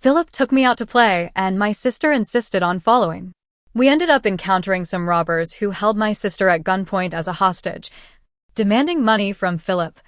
Philip took me out to play, and my sister insisted on following. We ended up encountering some robbers who held my sister at gunpoint as a hostage, demanding money from Philip.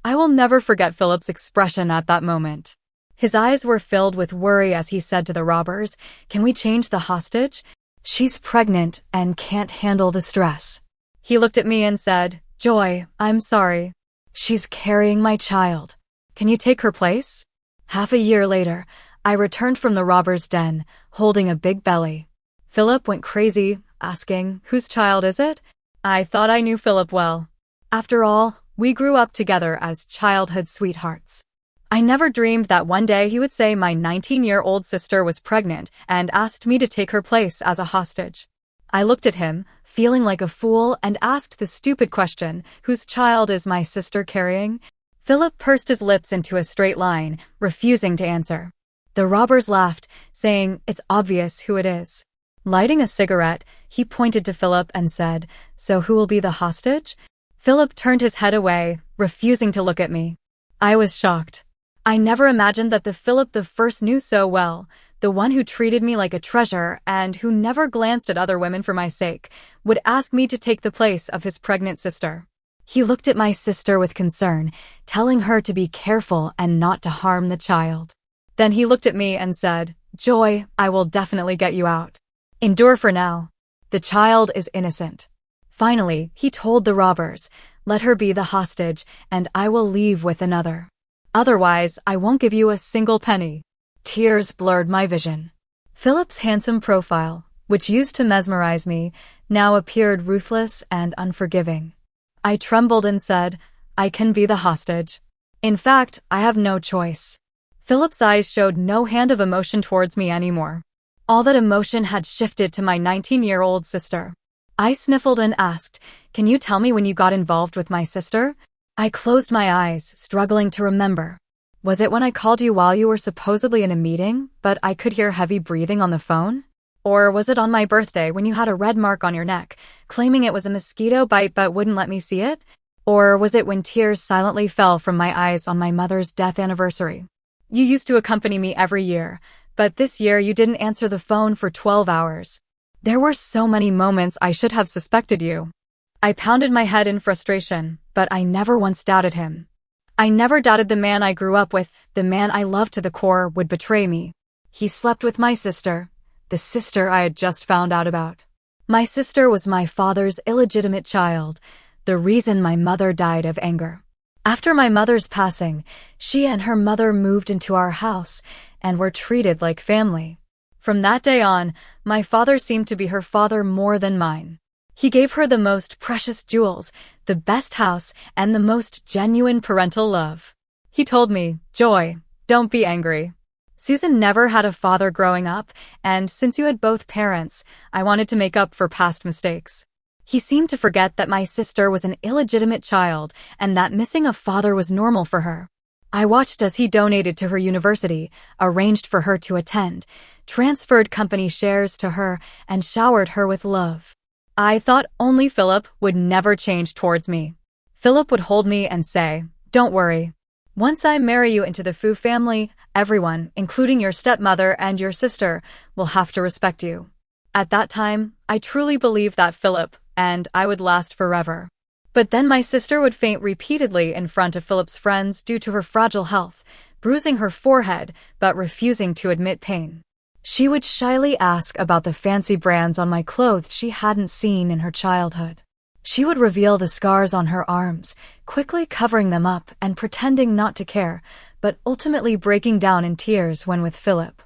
I will never forget Philip's expression at that moment. His eyes were filled with worry as he said to the robbers, "Can we change the hostage? She's pregnant and can't handle the stress." He looked at me and said, "Joy, I'm sorry. She's carrying my child. Can you take her place?" Half a year later, I returned from the robber's den, holding a big belly. Philip went crazy, asking, "Whose child is it?" I thought I knew Philip well. After all, we grew up together as childhood sweethearts. I never dreamed that one day he would say my 19-year-old sister was pregnant and asked me to take her place as a hostage. I looked at him, feeling like a fool, and asked the stupid question, "Whose child is my sister carrying?" Philip pursed his lips into a straight line, refusing to answer. The robbers laughed, saying, "It's obvious who it is." Lighting a cigarette, he pointed to Philip and said, "So who will be the hostage?" Philip turned his head away, refusing to look at me. I was shocked. I never imagined that the Philip the first knew so well, the one who treated me like a treasure and who never glanced at other women for my sake, would ask me to take the place of his pregnant sister. He looked at my sister with concern, telling her to be careful and not to harm the child. Then he looked at me and said, "Joy, I will definitely get you out. Endure for now. The child is innocent." Finally, he told the robbers, "Let her be the hostage, and I will leave with another. Otherwise, I won't give you a single penny." Tears blurred my vision. Philip's handsome profile, which used to mesmerize me, now appeared ruthless and unforgiving. I trembled and said, "I can be the hostage. In fact, I have no choice." Philip's eyes showed no hint of emotion towards me anymore. All that emotion had shifted to my 19-year-old sister. I sniffled and asked, "Can you tell me when you got involved with my sister?" I closed my eyes, struggling to remember. Was it when I called you while you were supposedly in a meeting, but I could hear heavy breathing on the phone? Or was it on my birthday when you had a red mark on your neck, claiming it was a mosquito bite but wouldn't let me see it? Or was it when tears silently fell from my eyes on my mother's death anniversary? You used to accompany me every year, but this year you didn't answer the phone for 12 hours. There were so many moments I should have suspected you. I pounded my head in frustration, but I never once doubted him. I never doubted the man I grew up with, the man I loved to the core, would betray me. He slept with my sister, the sister I had just found out about. My sister was my father's illegitimate child, the reason my mother died of anger. After my mother's passing, she and her mother moved into our house and were treated like family. From that day on, my father seemed to be her father more than mine. He gave her the most precious jewels, the best house, and the most genuine parental love. He told me, "Joy, don't be angry. Susan never had a father growing up, and since you had both parents, I wanted to make up for past mistakes." He seemed to forget that my sister was an illegitimate child and that missing a father was normal for her. I watched as he donated to her university, arranged for her to attend, transferred company shares to her, and showered her with love. I thought only Philip would never change towards me. Philip would hold me and say, "Don't worry. Once I marry you into the Fu family, everyone, including your stepmother and your sister, will have to respect you." At that time, I truly believed that Philip and I would last forever. But then my sister would faint repeatedly in front of Philip's friends due to her fragile health, bruising her forehead but refusing to admit pain. She would shyly ask about the fancy brands on my clothes she hadn't seen in her childhood. She would reveal the scars on her arms, quickly covering them up and pretending not to care, but ultimately breaking down in tears when with Philip.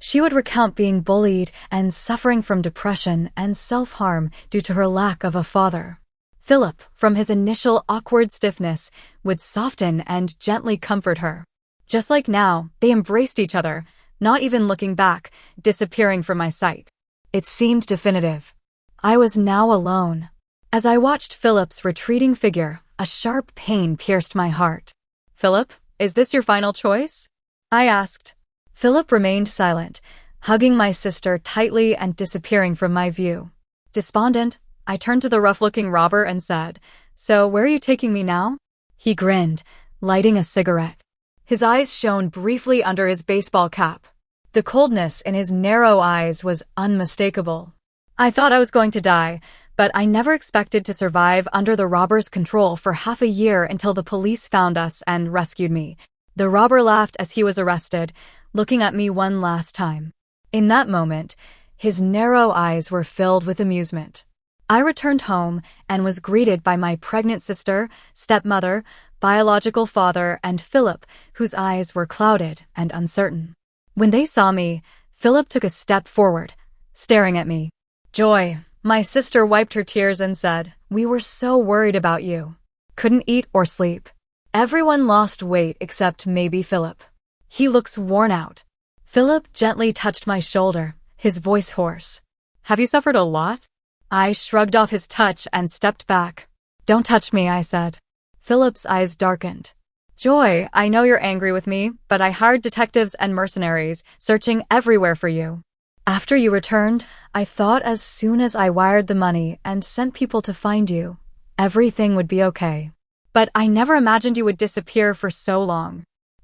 She would recount being bullied and suffering from depression and self-harm due to her lack of a father. Philip, from his initial awkward stiffness, would soften and gently comfort her. Just like now, they embraced each other, not even looking back, disappearing from my sight. It seemed definitive. I was now alone. As I watched Philip's retreating figure, a sharp pain pierced my heart. "Philip, is this your final choice?" I asked. Philip remained silent, hugging my sister tightly and disappearing from my view. Despondent, I turned to the rough-looking robber and said, "So where are you taking me now?" He grinned, lighting a cigarette. His eyes shone briefly under his baseball cap. The coldness in his narrow eyes was unmistakable. I thought I was going to die, but I never expected to survive under the robber's control for half a year until the police found us and rescued me. The robber laughed as he was arrested, looking at me one last time. In that moment, his narrow eyes were filled with amusement. I returned home and was greeted by my pregnant sister, stepmother, biological father, and Philip, whose eyes were clouded and uncertain. When they saw me, Philip took a step forward, staring at me. "Joy," my sister wiped her tears and said, "We were so worried about you. Couldn't eat or sleep. Everyone lost weight except maybe Philip. He looks worn out." Philip gently touched my shoulder, his voice hoarse. "Have you suffered a lot?" I shrugged off his touch and stepped back. "Don't touch me," I said. Philip's eyes darkened. "Joy, I know you're angry with me, but I hired detectives and mercenaries, searching everywhere for you. After you returned, I thought as soon as I wired the money and sent people to find you, everything would be okay. But I never imagined you would disappear for so long.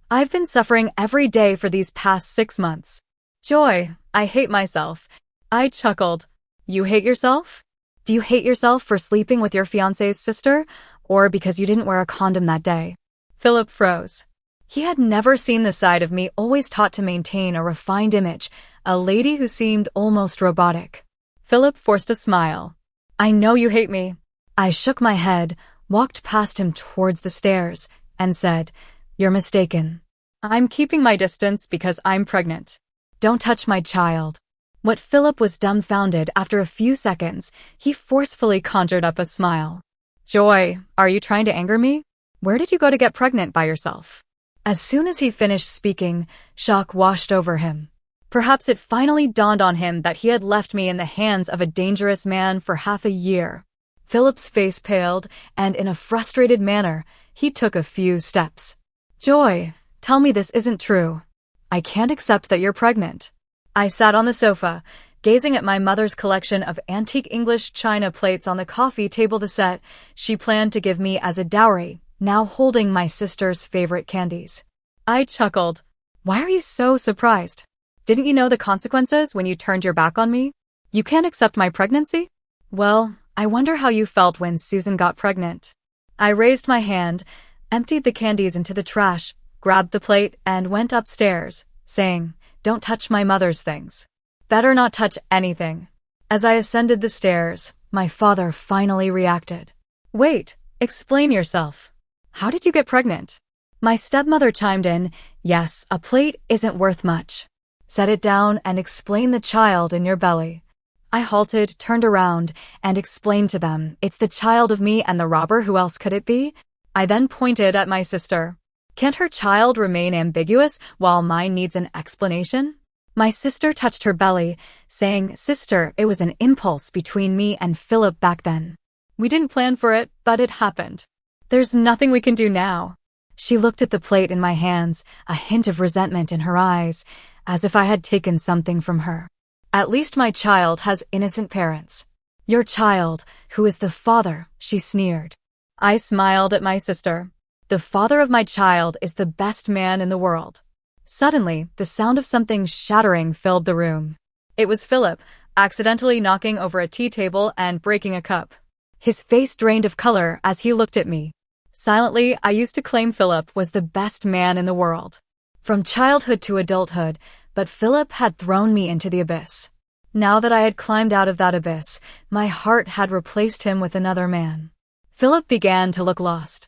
I've been suffering every day for these past 6 months. Joy, I hate myself." I chuckled. "You hate yourself? Do you hate yourself for sleeping with your fiancé's sister, or because you didn't wear a condom that day?" Philip froze. He had never seen the side of me always taught to maintain a refined image, a lady who seemed almost robotic. Philip forced a smile. "I know you hate me." I shook my head, walked past him towards the stairs, and said, "You're mistaken. I'm keeping my distance because I'm pregnant. Don't touch my child." What Philip was dumbfounded after a few seconds, he forcefully conjured up a smile. "Joy, are you trying to anger me? Where did you go to get pregnant by yourself?" As soon as he finished speaking, shock washed over him. Perhaps it finally dawned on him that he had left me in the hands of a dangerous man for half a year. Philip's face paled, and in a frustrated manner, he took a few steps. "Joy, tell me this isn't true. I can't accept that you're pregnant." I sat on the sofa, gazing at my mother's collection of antique English china plates on the coffee table, the set she planned to give me as a dowry, now holding my sister's favorite candies. I chuckled. "Why are you so surprised? Didn't you know the consequences when you turned your back on me? You can't accept my pregnancy? Well, I wonder how you felt when Susan got pregnant." I raised my hand, emptied the candies into the trash, grabbed the plate, and went upstairs, saying, "Don't touch my mother's things. Better not touch anything." As I ascended the stairs, my father finally reacted. "Wait, explain yourself. How did you get pregnant?" My stepmother chimed in, "Yes, a plate isn't worth much. Set it down and explain the child in your belly." I halted, turned around, and explained to them, "It's the child of me and the robber, who else could it be?" I then pointed at my sister. "Can't her child remain ambiguous while mine needs an explanation?" My sister touched her belly, saying, "Sister, it was an impulse between me and Philip back then. We didn't plan for it, but it happened. There's nothing we can do now." She looked at the plate in my hands, a hint of resentment in her eyes, as if I had taken something from her. "At least my child has innocent parents. Your child, who is the father," she sneered. I smiled at my sister. "The father of my child is the best man in the world." Suddenly, the sound of something shattering filled the room. It was Philip, accidentally knocking over a tea table and breaking a cup. His face drained of color as he looked at me. Silently, I used to claim Philip was the best man in the world. From childhood to adulthood, but Philip had thrown me into the abyss. Now that I had climbed out of that abyss, my heart had replaced him with another man. Philip began to look lost.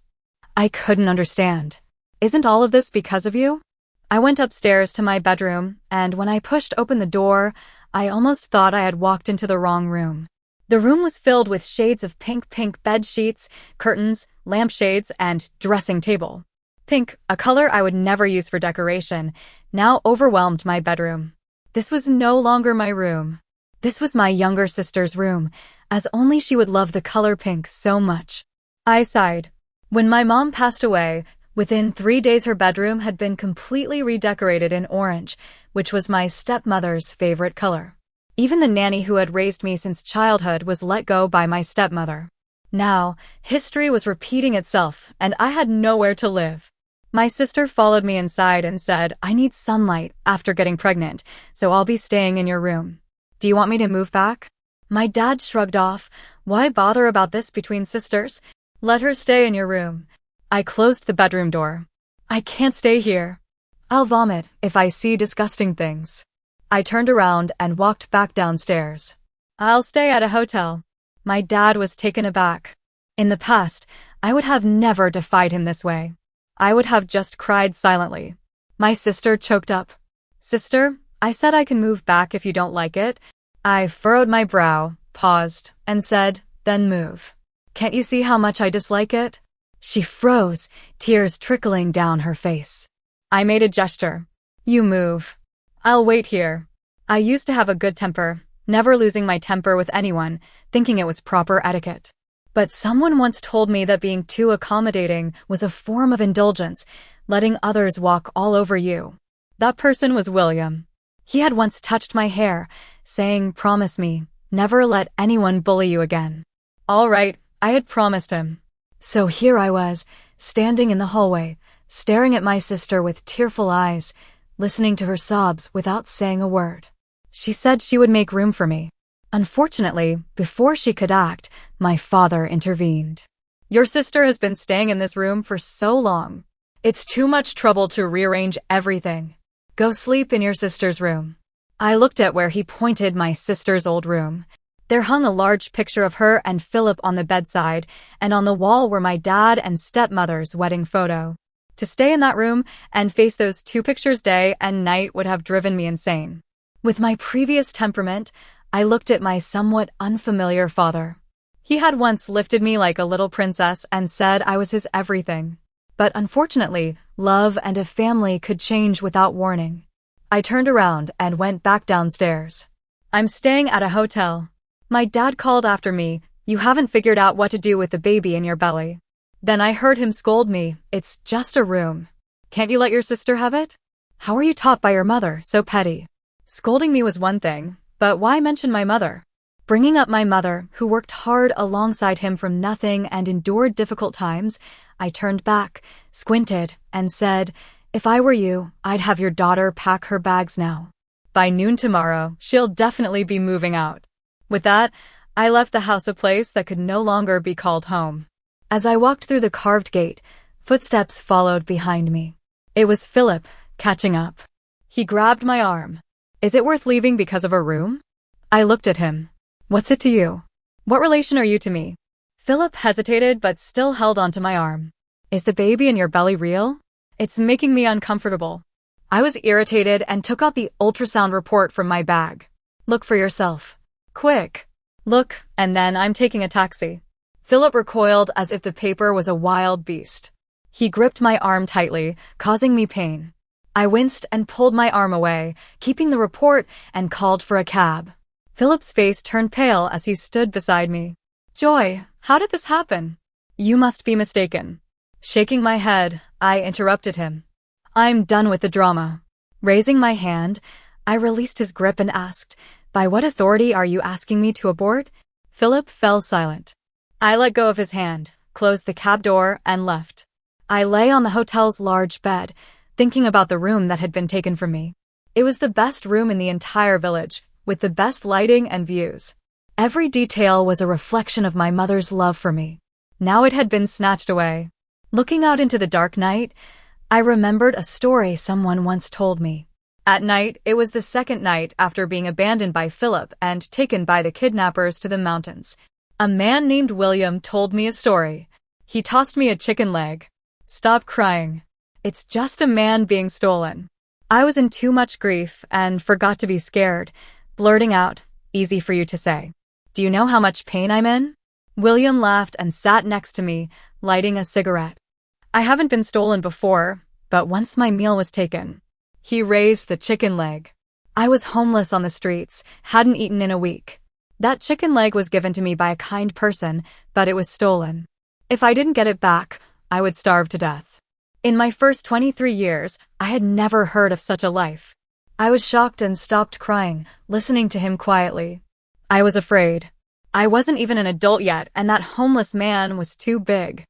I couldn't understand. "Isn't all of this because of you?" I went upstairs to my bedroom, and when I pushed open the door, I almost thought I had walked into the wrong room. The room was filled with shades of pink bed sheets, curtains, lampshades, and dressing table. Pink, a color I would never use for decoration, now overwhelmed my bedroom. This was no longer my room. This was my younger sister's room, as only she would love the color pink so much. I sighed. When my mom passed away, within 3 days her bedroom had been completely redecorated in orange, which was my stepmother's favorite color. Even the nanny who had raised me since childhood was let go by my stepmother. Now, history was repeating itself, and I had nowhere to live. My sister followed me inside and said, I need sunlight after getting pregnant, so I'll be staying in your room. Do you want me to move back? My dad shrugged off. Why bother about this between sisters? Let her stay in your room. I closed the bedroom door. I can't stay here. I'll vomit if I see disgusting things. I turned around and walked back downstairs. I'll stay at a hotel. My dad was taken aback. In the past, I would have never defied him this way. I would have just cried silently. My sister choked up. Sister, I said I can move back if you don't like it. I furrowed my brow, paused, and said, then move. Can't you see how much I dislike it? She froze, tears trickling down her face. I made a gesture. You move. I'll wait here. I used to have a good temper, never losing my temper with anyone, thinking it was proper etiquette. But someone once told me that being too accommodating was a form of indulgence, letting others walk all over you. That person was William. He had once touched my hair, saying, promise me, never let anyone bully you again. All right, I had promised him. So here I was, standing in the hallway, staring at my sister with tearful eyes, listening to her sobs without saying a word. She said she would make room for me. Unfortunately, before she could act, my father intervened. Your sister has been staying in this room for so long. It's too much trouble to rearrange everything. Go sleep in your sister's room. I looked at where he pointed my sister's old room. There hung a large picture of her and Philip on the bedside, and on the wall were my dad and stepmother's wedding photo. To stay in that room and face those two pictures day and night would have driven me insane. With my previous temperament, I looked at my somewhat unfamiliar father. He had once lifted me like a little princess and said I was his everything. But unfortunately, love and a family could change without warning. I turned around and went back downstairs. I'm staying at a hotel. My dad called after me, you haven't figured out what to do with the baby in your belly. Then I heard him scold me, it's just a room. Can't you let your sister have it? How were you taught by your mother, so petty? Scolding me was one thing, but why mention my mother? Bringing up my mother, who worked hard alongside him from nothing and endured difficult times, I turned back, squinted, and said, if I were you, I'd have your daughter pack her bags now. By noon tomorrow, she'll definitely be moving out. With that, I left the house a place that could no longer be called home. As I walked through the carved gate, footsteps followed behind me. It was Philip, catching up. He grabbed my arm. Is it worth leaving because of a room? I looked at him. What's it to you? What relation are you to me? Philip hesitated but still held onto my arm. Is the baby in your belly real? It's making me uncomfortable. I was irritated and took out the ultrasound report from my bag. Look for yourself. Quick. Look, and then I'm taking a taxi. Philip recoiled as if the paper was a wild beast. He gripped my arm tightly, causing me pain. I winced and pulled my arm away, keeping the report, and called for a cab. Philip's face turned pale as he stood beside me. Joy, how did this happen? You must be mistaken. Shaking my head, I interrupted him. I'm done with the drama. Raising my hand, I released his grip and asked, by what authority are you asking me to abort? Philip fell silent. I let go of his hand, closed the cab door, and left. I lay on the hotel's large bed, thinking about the room that had been taken from me. It was the best room in the entire village, with the best lighting and views. Every detail was a reflection of my mother's love for me. Now it had been snatched away. Looking out into the dark night, I remembered a story someone once told me. At night, it was the second night after being abandoned by Philip and taken by the kidnappers to the mountains. A man named William told me a story. He tossed me a chicken leg. Stop crying. It's just a man being stolen. I was in too much grief and forgot to be scared, blurting out, easy for you to say. Do you know how much pain I'm in? William laughed and sat next to me, lighting a cigarette. I haven't been stolen before, but once my meal was taken. He raised the chicken leg. I was homeless on the streets, hadn't eaten in a week. That chicken leg was given to me by a kind person, but it was stolen. If I didn't get it back, I would starve to death. In my first 23 years, I had never heard of such a life. I was shocked and stopped crying, listening to him quietly. I was afraid. I wasn't even an adult yet, and that homeless man was too big.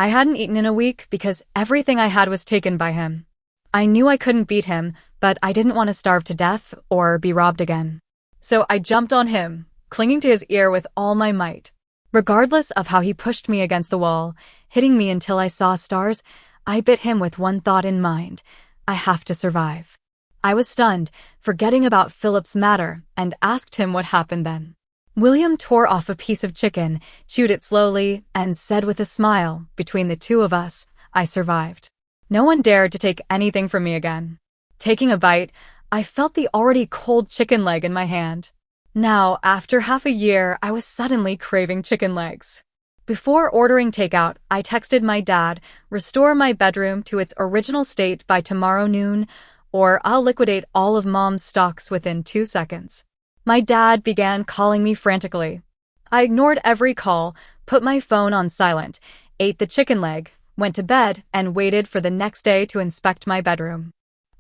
I hadn't eaten in a week because everything I had was taken by him. I knew I couldn't beat him, but I didn't want to starve to death or be robbed again. So I jumped on him, clinging to his ear with all my might. Regardless of how he pushed me against the wall, hitting me until I saw stars, I bit him with one thought in mind: I have to survive. I was stunned, forgetting about Philip's matter, and asked him what happened then. William tore off a piece of chicken, chewed it slowly, and said with a smile, "Between the two of us, I survived." No one dared to take anything from me again. Taking a bite, I felt the already cold chicken leg in my hand. Now, after half a year, I was suddenly craving chicken legs. Before ordering takeout, I texted my dad, "Restore my bedroom to its original state by tomorrow noon, or I'll liquidate all of Mom's stocks within 2 seconds." My dad began calling me frantically. I ignored every call, put my phone on silent, ate the chicken leg, went to bed, and waited for the next day to inspect my bedroom.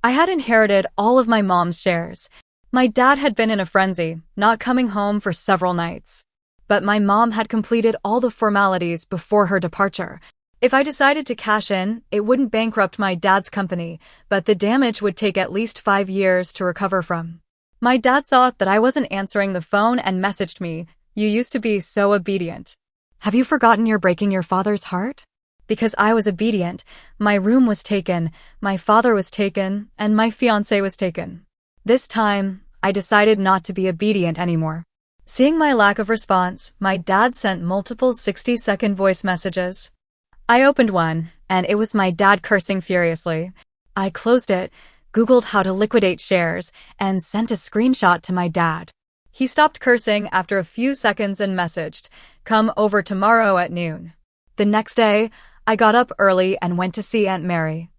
I had inherited all of my mom's shares. My dad had been in a frenzy, not coming home for several nights. But my mom had completed all the formalities before her departure. If I decided to cash in, it wouldn't bankrupt my dad's company, but the damage would take at least 5 years to recover from. My dad saw that I wasn't answering the phone and messaged me, "You used to be so obedient. Have you forgotten you're breaking your father's heart?" Because I was obedient, my room was taken, my father was taken, and my fiancé was taken. This time, I decided not to be obedient anymore. Seeing my lack of response, my dad sent multiple 60-second voice messages. I opened one, and it was my dad cursing furiously. I closed it, Googled how to liquidate shares, and sent a screenshot to my dad. He stopped cursing after a few seconds and messaged, "Come over tomorrow at noon." The next day, I got up early and went to see Aunt Mary.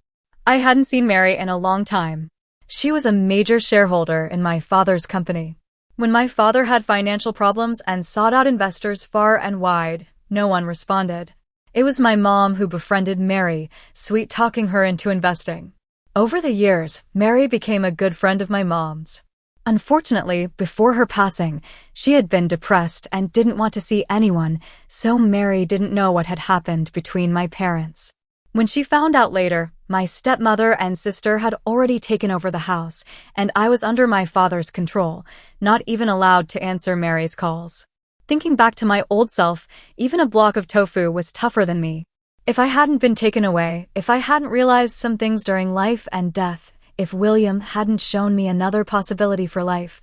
I hadn't seen Mary in a long time. She was a major shareholder in my father's company. When my father had financial problems and sought out investors far and wide, no one responded. It was my mom who befriended Mary, sweet-talking her into investing. Over the years, Mary became a good friend of my mom's. Unfortunately, before her passing, she had been depressed and didn't want to see anyone, so Mary didn't know what had happened between my parents. When she found out later, my stepmother and sister had already taken over the house, and I was under my father's control, not even allowed to answer Mary's calls. Thinking back to my old self, even a block of tofu was tougher than me. If I hadn't been taken away, if I hadn't realized some things during life and death, if William hadn't shown me another possibility for life,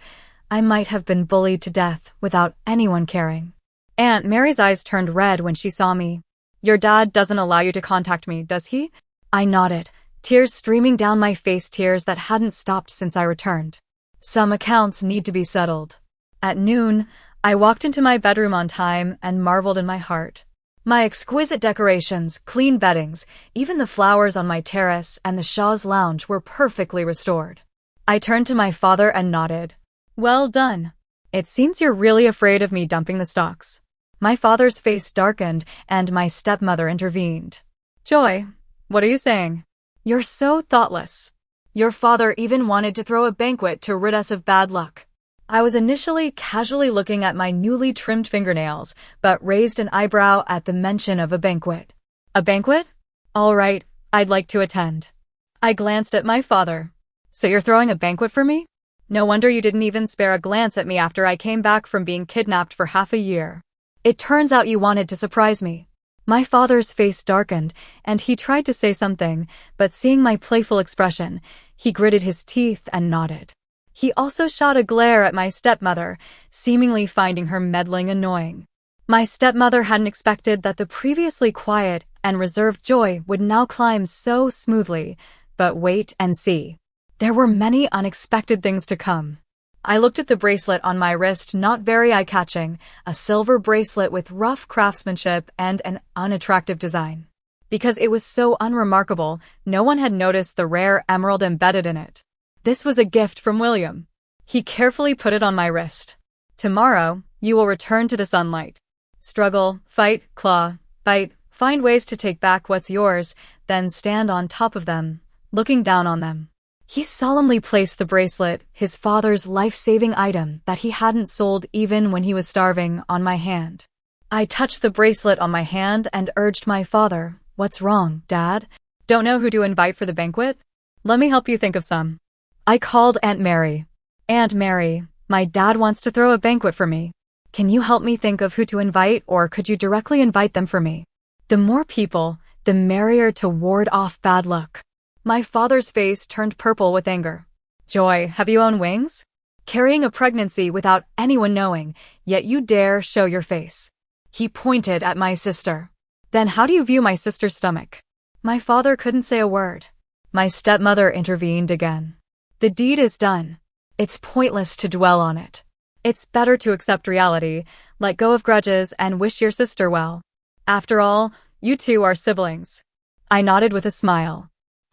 I might have been bullied to death without anyone caring. Aunt Mary's eyes turned red when she saw me. "Your dad doesn't allow you to contact me, does he?" I nodded, tears streaming down my face, tears that hadn't stopped since I returned. Some accounts need to be settled. At noon, I walked into my bedroom on time and marveled in my heart. My exquisite decorations, clean beddings, even the flowers on my terrace and the Shaw's lounge were perfectly restored. I turned to my father and nodded. "Well done. It seems you're really afraid of me dumping the stocks." My father's face darkened, and my stepmother intervened. "Joy, what are you saying? You're so thoughtless. Your father even wanted to throw a banquet to rid us of bad luck." I was initially casually looking at my newly trimmed fingernails, but raised an eyebrow at the mention of a banquet. "A banquet? All right, I'd like to attend." I glanced at my father. "So you're throwing a banquet for me? No wonder you didn't even spare a glance at me after I came back from being kidnapped for half a year. It turns out you wanted to surprise me." My father's face darkened, and he tried to say something, but seeing my playful expression, he gritted his teeth and nodded. He also shot a glare at my stepmother, seemingly finding her meddling annoying. My stepmother hadn't expected that the previously quiet and reserved Joy would now climb so smoothly, but wait and see. There were many unexpected things to come. I looked at the bracelet on my wrist, not very eye-catching, a silver bracelet with rough craftsmanship and an unattractive design. Because it was so unremarkable, no one had noticed the rare emerald embedded in it. This was a gift from William. He carefully put it on my wrist. "Tomorrow, you will return to the sunlight. Struggle, fight, claw, bite, find ways to take back what's yours, then stand on top of them, looking down on them." He solemnly placed the bracelet, his father's life-saving item that he hadn't sold even when he was starving, on my hand. I touched the bracelet on my hand and urged my father, What's wrong, Dad? Don't know who to invite for the banquet? Let me help you think of some. I called Aunt Mary. Aunt Mary, my dad wants to throw a banquet for me. Can you help me think of who to invite, or could you directly invite them for me? The more people, the merrier to ward off bad luck. My father's face turned purple with anger. Joy, have you owned wings? Carrying a pregnancy without anyone knowing, yet you dare show your face. He pointed at my sister. Then how do you view my sister's stomach? My father couldn't say a word. My stepmother intervened again. The deed is done. It's pointless to dwell on it. It's better to accept reality, let go of grudges, and wish your sister well. After all, you two are siblings. I nodded with a smile.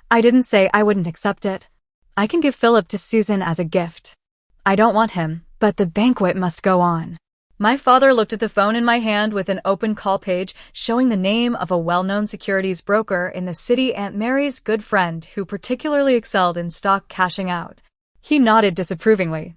I didn't say I wouldn't accept it. I can give Philip to Susan as a gift. I don't want him, but the banquet must go on. My father looked at the phone in my hand with an open call page showing the name of a well-known securities broker in the city, Aunt Mary's good friend who particularly excelled in stock cashing out. He nodded disapprovingly.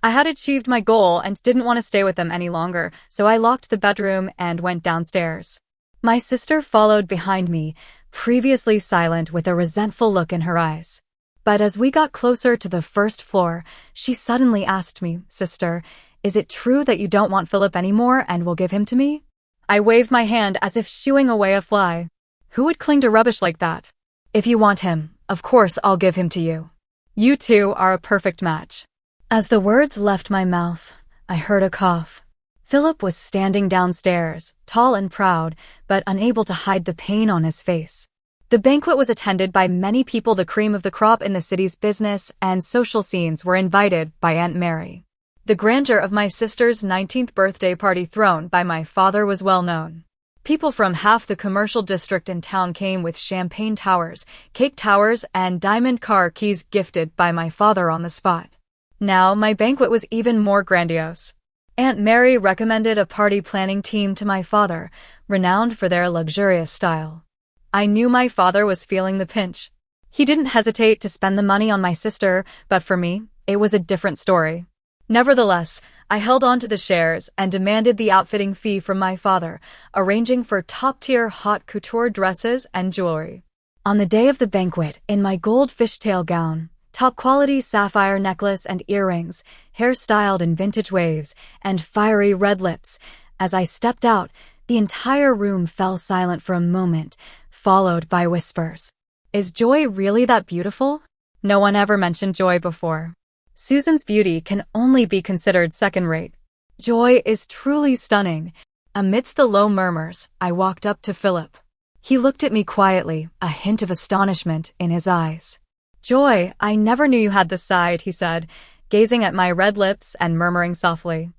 I had achieved my goal and didn't want to stay with them any longer, so I locked the bedroom and went downstairs. My sister followed behind me, previously silent with a resentful look in her eyes. But as we got closer to the first floor, she suddenly asked me, Sister, is it true that you don't want Philip anymore and will give him to me? I waved my hand as if shooing away a fly. Who would cling to rubbish like that? If you want him, of course I'll give him to you. You two are a perfect match. As the words left my mouth, I heard a cough. Philip was standing downstairs, tall and proud, but unable to hide the pain on his face. The banquet was attended by many people, the cream of the crop in the city's business and social scenes were invited by Aunt Mary. The grandeur of my sister's 19th birthday party thrown by my father was well known. People from half the commercial district in town came with champagne towers, cake towers, and diamond car keys gifted by my father on the spot. Now my banquet was even more grandiose. Aunt Mary recommended a party planning team to my father, renowned for their luxurious style. I knew my father was feeling the pinch. He didn't hesitate to spend the money on my sister, but for me, it was a different story. Nevertheless, I held on to the shares and demanded the outfitting fee from my father, arranging for top-tier haute couture dresses and jewelry. On the day of the banquet, in my gold fishtail gown, top-quality sapphire necklace and earrings, hair styled in vintage waves, and fiery red lips, as I stepped out, the entire room fell silent for a moment, followed by whispers. Is Joy really that beautiful? No one ever mentioned Joy before. Susan's beauty can only be considered second-rate. Joy is truly stunning. Amidst the low murmurs, I walked up to Philip. He looked at me quietly, a hint of astonishment in his eyes. Joy, I never knew you had this side, he said, gazing at my red lips and murmuring softly.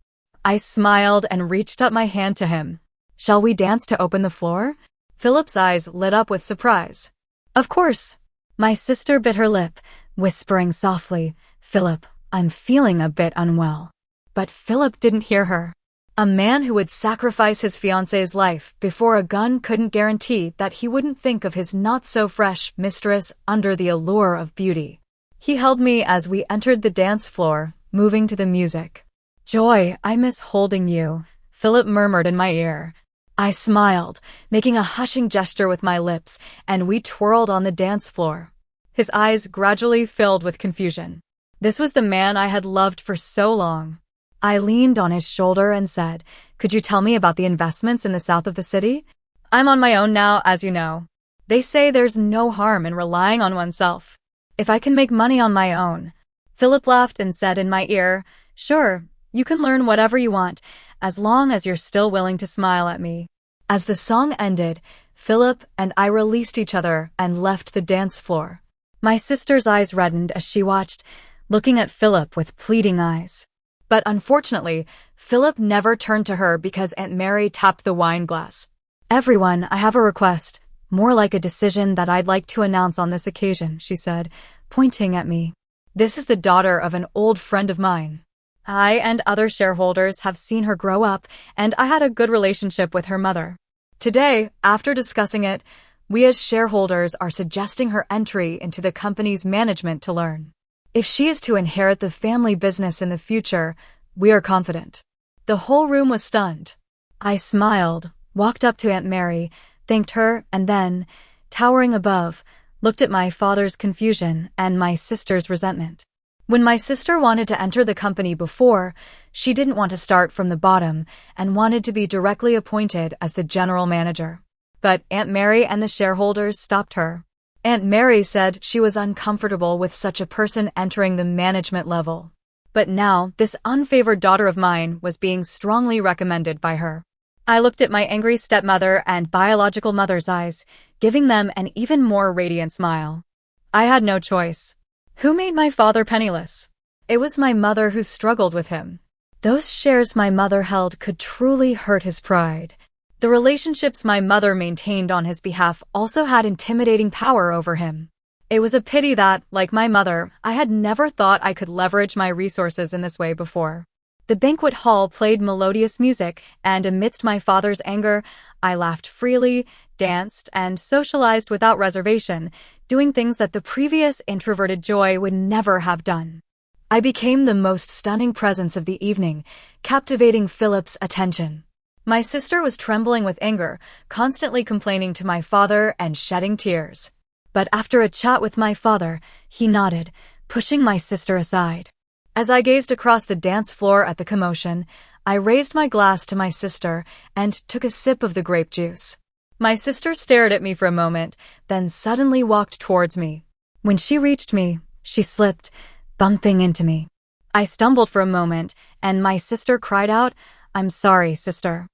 I smiled and reached up my hand to him. Shall we dance to open the floor? Philip's eyes lit up with surprise. Of course. My sister bit her lip, whispering softly, Philip, I'm feeling a bit unwell. But Philip didn't hear her. A man who would sacrifice his fiancée's life before a gun couldn't guarantee that he wouldn't think of his not-so-fresh mistress under the allure of beauty. He held me as we entered the dance floor, moving to the music. Joy, I miss holding you, Philip murmured in my ear. I smiled, making a hushing gesture with my lips, and we twirled on the dance floor. His eyes gradually filled with confusion. This was the man I had loved for so long. I leaned on his shoulder and said, Could you tell me about the investments in the south of the city? I'm on my own now, as you know. They say there's no harm in relying on oneself. If I can make money on my own. Philip laughed and said in my ear, Sure, you can learn whatever you want, as long as you're still willing to smile at me. As the song ended, Philip and I released each other and left the dance floor. My sister's eyes reddened as she watched, looking at Philip with pleading eyes. But unfortunately, Philip never turned to her because Aunt Mary tapped the wine glass. Everyone, I have a request, more like a decision that I'd like to announce on this occasion, she said, pointing at me. This is the daughter of an old friend of mine. I and other shareholders have seen her grow up, and I had a good relationship with her mother. Today, after discussing it, we as shareholders are suggesting her entry into the company's management to learn. If she is to inherit the family business in the future, we are confident. The whole room was stunned. I smiled, walked up to Aunt Mary, thanked her, and then, towering above, looked at my father's confusion and my sister's resentment. When my sister wanted to enter the company before, she didn't want to start from the bottom and wanted to be directly appointed as the general manager. But Aunt Mary and the shareholders stopped her. Aunt Mary said she was uncomfortable with such a person entering the management level. But now, this unfavored daughter of mine was being strongly recommended by her. I looked at my angry stepmother and biological mother's eyes, giving them an even more radiant smile. I had no choice. Who made my father penniless? It was my mother who struggled with him. Those shares my mother held could truly hurt his pride. The relationships my mother maintained on his behalf also had intimidating power over him. It was a pity that, like my mother, I had never thought I could leverage my resources in this way before. The banquet hall played melodious music, and amidst my father's anger, I laughed freely, danced, and socialized without reservation, doing things that the previous introverted Joy would never have done. I became the most stunning presence of the evening, captivating Philip's attention. My sister was trembling with anger, constantly complaining to my father and shedding tears. But after a chat with my father, he nodded, pushing my sister aside. As I gazed across the dance floor at the commotion, I raised my glass to my sister and took a sip of the grape juice. My sister stared at me for a moment, then suddenly walked towards me. When she reached me, she slipped, bumping into me. I stumbled for a moment, and my sister cried out, "I'm sorry, sister.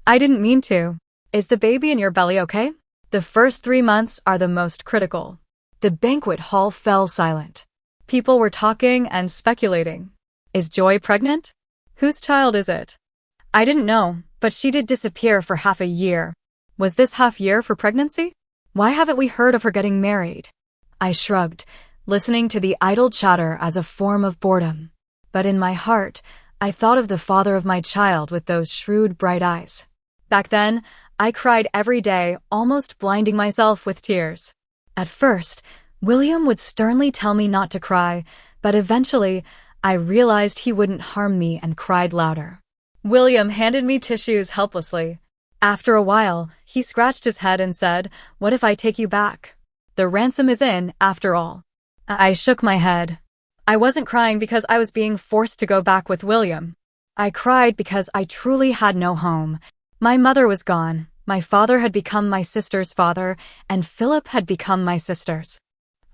I didn't mean to. Is the baby in your belly okay?" The first 3 months are the most critical. The banquet hall fell silent. People were talking and speculating. Is Joy pregnant? Whose child is it? I didn't know, but she did disappear for half a year. Was this half year for pregnancy? Why haven't we heard of her getting married? I shrugged, listening to the idle chatter as a form of boredom. But in my heart, I thought of the father of my child with those shrewd, bright eyes. Back then, I cried every day, almost blinding myself with tears. At first, William would sternly tell me not to cry, but eventually, I realized he wouldn't harm me and cried louder. William handed me tissues helplessly. After a while, he scratched his head and said, "What if I take you back? The ransom is in, after all." I shook my head. I wasn't crying because I was being forced to go back with William. I cried because I truly had no home. My mother was gone, my father had become my sister's father, and Philip had become my sister's.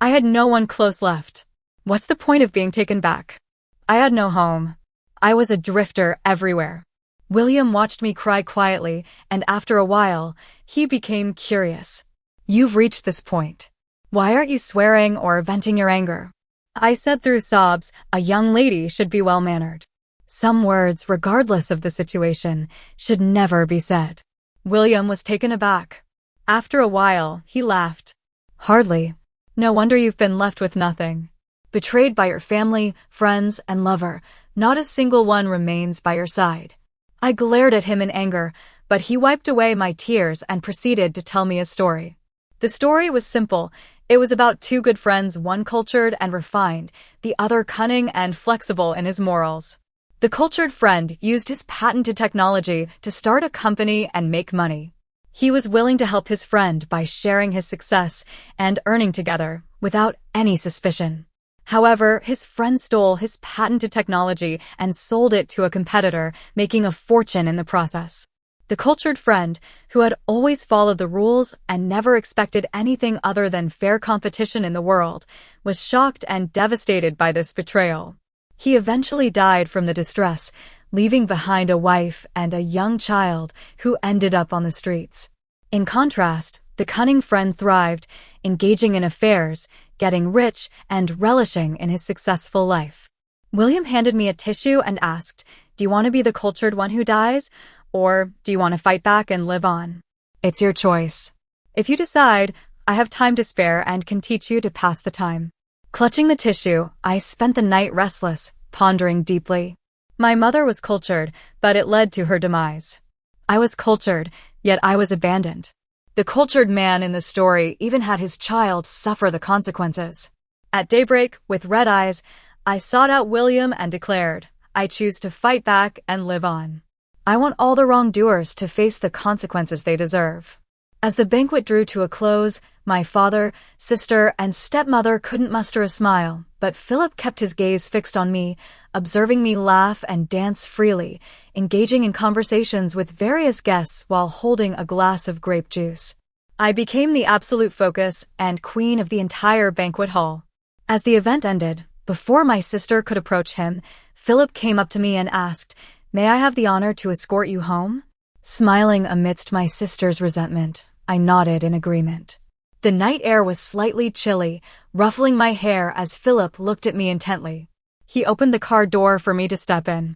I had no one close left. What's the point of being taken back? I had no home. I was a drifter everywhere. William watched me cry quietly, and after a while, he became curious. "You've reached this point. Why aren't you swearing or venting your anger?" I said through sobs, "A young lady should be well-mannered. Some words, regardless of the situation, should never be said." William was taken aback. After a while, he laughed. "Hardly. No wonder you've been left with nothing. Betrayed by your family, friends, and lover, not a single one remains by your side." I glared at him in anger, but he wiped away my tears and proceeded to tell me a story. The story was simple. It was about two good friends, one cultured and refined, the other cunning and flexible in his morals. The cultured friend used his patented technology to start a company and make money. He was willing to help his friend by sharing his success and earning together without any suspicion. However, his friend stole his patented technology and sold it to a competitor, making a fortune in the process. The cultured friend, who had always followed the rules and never expected anything other than fair competition in the world, was shocked and devastated by this betrayal. He eventually died from the distress, leaving behind a wife and a young child who ended up on the streets. In contrast, the cunning friend thrived, engaging in affairs, getting rich, and relishing in his successful life. William handed me a tissue and asked, "Do you want to be the cultured one who dies, or do you want to fight back and live on? It's your choice. If you decide, I have time to spare and can teach you to pass the time." Clutching the tissue, I spent the night restless, pondering deeply. My mother was cultured, but it led to her demise. I was cultured, yet I was abandoned. The cultured man in the story even had his child suffer the consequences. At daybreak, with red eyes, I sought out William and declared, "I choose to fight back and live on. I want all the wrongdoers to face the consequences they deserve." As the banquet drew to a close, my father, sister, and stepmother couldn't muster a smile, but Philip kept his gaze fixed on me, observing me laugh and dance freely, engaging in conversations with various guests while holding a glass of grape juice. I became the absolute focus and queen of the entire banquet hall. As the event ended, before my sister could approach him, Philip came up to me and asked, "May I have the honor to escort you home?" Smiling amidst my sister's resentment, I nodded in agreement. The night air was slightly chilly, ruffling my hair as Philip looked at me intently. He opened the car door for me to step in.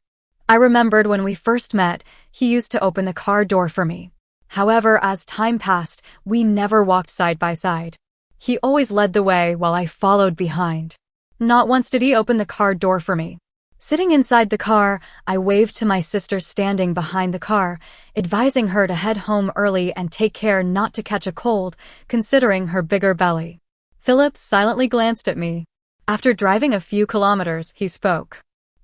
I remembered when we first met, he used to open the car door for me. However, as time passed, we never walked side by side. He always led the way while I followed behind. Not once did he open the car door for me. Sitting inside the car, I waved to my sister standing behind the car, advising her to head home early and take care not to catch a cold, considering her bigger belly. Philip silently glanced at me. After driving a few kilometers, he spoke.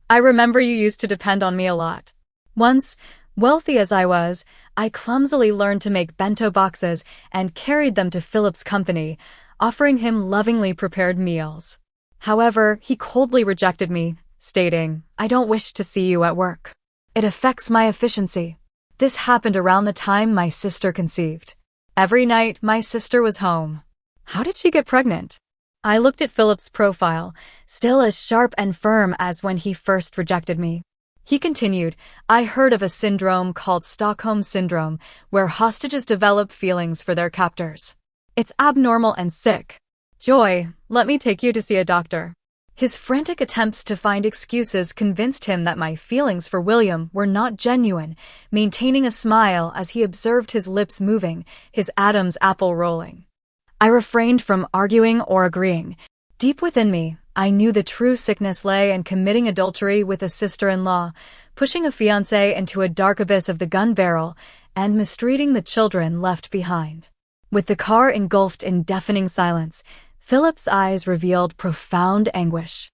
"I remember you used to depend on me a lot. Once, wealthy as I was, I clumsily learned to make bento boxes and carried them to Philip's company, offering him lovingly prepared meals. However, he coldly rejected me, stating, 'I don't wish to see you at work. It affects my efficiency.' This happened around the time my sister conceived. Every night, my sister was home. How did she get pregnant?" I looked at Philip's profile, still as sharp and firm as when he first rejected me. He continued, "I heard of a syndrome called Stockholm Syndrome, where hostages develop feelings for their captors. It's abnormal and sick. Joy, let me take you to see a doctor." His frantic attempts to find excuses convinced him that my feelings for William were not genuine, maintaining a smile as he observed his lips moving, his Adam's apple rolling. I refrained from arguing or agreeing. Deep within me, I knew the true sickness lay in committing adultery with a sister-in-law, pushing a fiancé into a dark abyss of the gun barrel, and mistreating the children left behind. With the car engulfed in deafening silence, Philip's eyes revealed profound anguish.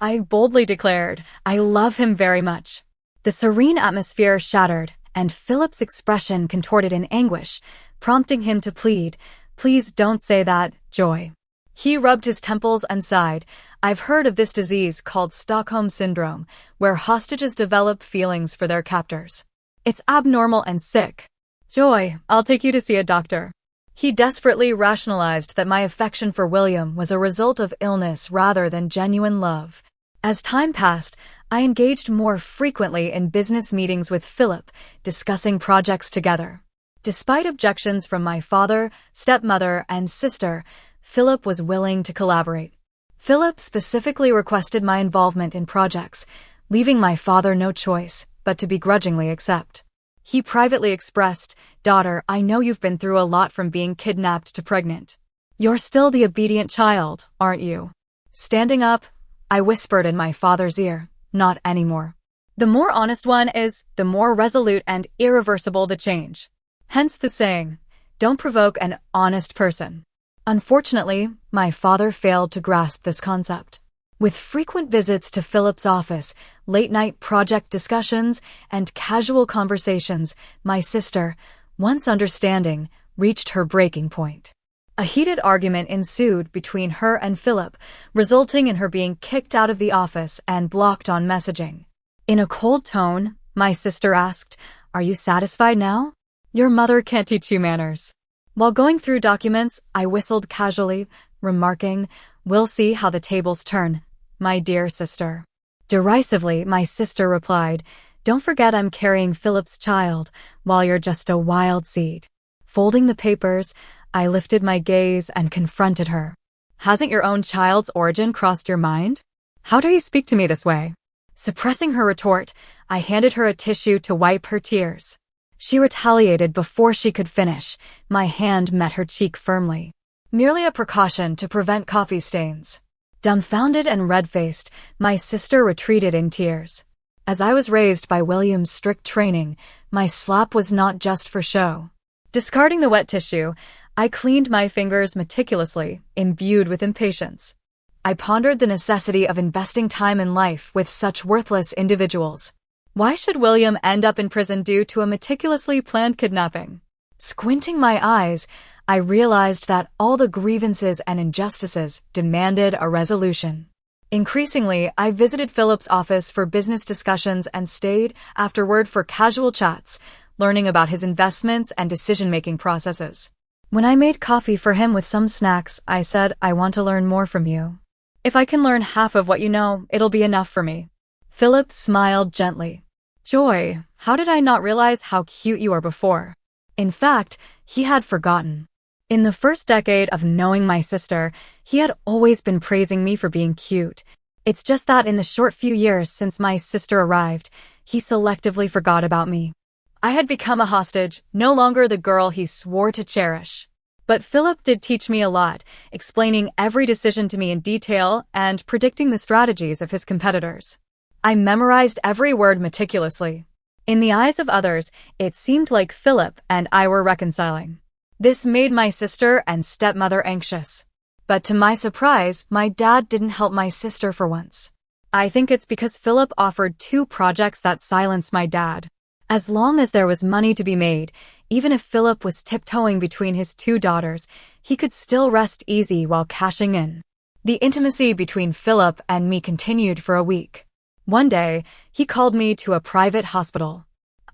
I boldly declared, "I love him very much." The serene atmosphere shattered, and Philip's expression contorted in anguish, prompting him to plead, "Please don't say that, Joy." He rubbed his temples and sighed. "I've heard of this disease called Stockholm Syndrome, where hostages develop feelings for their captors. It's abnormal and sick. Joy, I'll take you to see a doctor." He desperately rationalized that my affection for William was a result of illness rather than genuine love. As time passed, I engaged more frequently in business meetings with Philip, discussing projects together. Despite objections from my father, stepmother, and sister, Philip was willing to collaborate. Philip specifically requested my involvement in projects, leaving my father no choice but to begrudgingly accept. He privately expressed, "Daughter, I know you've been through a lot from being kidnapped to pregnant. You're still the obedient child, aren't you?" Standing up, I whispered in my father's ear, "Not anymore. The more honest one is, the more resolute and irreversible the change. Hence the saying, don't provoke an honest person." Unfortunately, my father failed to grasp this concept. With frequent visits to Philip's office, late-night project discussions, and casual conversations, my sister, once understanding, reached her breaking point. A heated argument ensued between her and Philip, resulting in her being kicked out of the office and blocked on messaging. In a cold tone, my sister asked, "Are you satisfied now? Your mother can't teach you manners." While going through documents, I whistled casually, remarking, "We'll see how the tables turn, my dear sister." Derisively, my sister replied, "Don't forget I'm carrying Philip's child, while you're just a wild seed." Folding the papers, I lifted my gaze and confronted her. "Hasn't your own child's origin crossed your mind? How dare you speak to me this way?" Suppressing her retort, I handed her a tissue to wipe her tears. She retaliated before she could finish. My hand met her cheek firmly. Merely a precaution to prevent coffee stains. Dumbfounded and red-faced, my sister retreated in tears. As I was raised by William's strict training, my slap was not just for show. Discarding the wet tissue, I cleaned my fingers meticulously, imbued with impatience. I pondered the necessity of investing time and life with such worthless individuals. Why should William end up in prison due to a meticulously planned kidnapping? Squinting my eyes, I realized that all the grievances and injustices demanded a resolution. Increasingly, I visited Philip's office for business discussions and stayed afterward for casual chats, learning about his investments and decision-making processes. When I made coffee for him with some snacks, I said, "I want to learn more from you. If I can learn half of what you know, it'll be enough for me." Philip smiled gently. "Joy, how did I not realize how cute you are before?" In fact, he had forgotten. In the first decade of knowing my sister, he had always been praising me for being cute. It's just that in the short few years since my sister arrived, he selectively forgot about me. I had become a hostage, no longer the girl he swore to cherish. But Philip did teach me a lot, explaining every decision to me in detail and predicting the strategies of his competitors. I memorized every word meticulously. In the eyes of others, it seemed like Philip and I were reconciling. This made my sister and stepmother anxious. But to my surprise, my dad didn't help my sister for once. I think it's because Philip offered 2 projects that silenced my dad. As long as there was money to be made, even if Philip was tiptoeing between his 2 daughters, he could still rest easy while cashing in. The intimacy between Philip and me continued for a week. One day, he called me to a private hospital.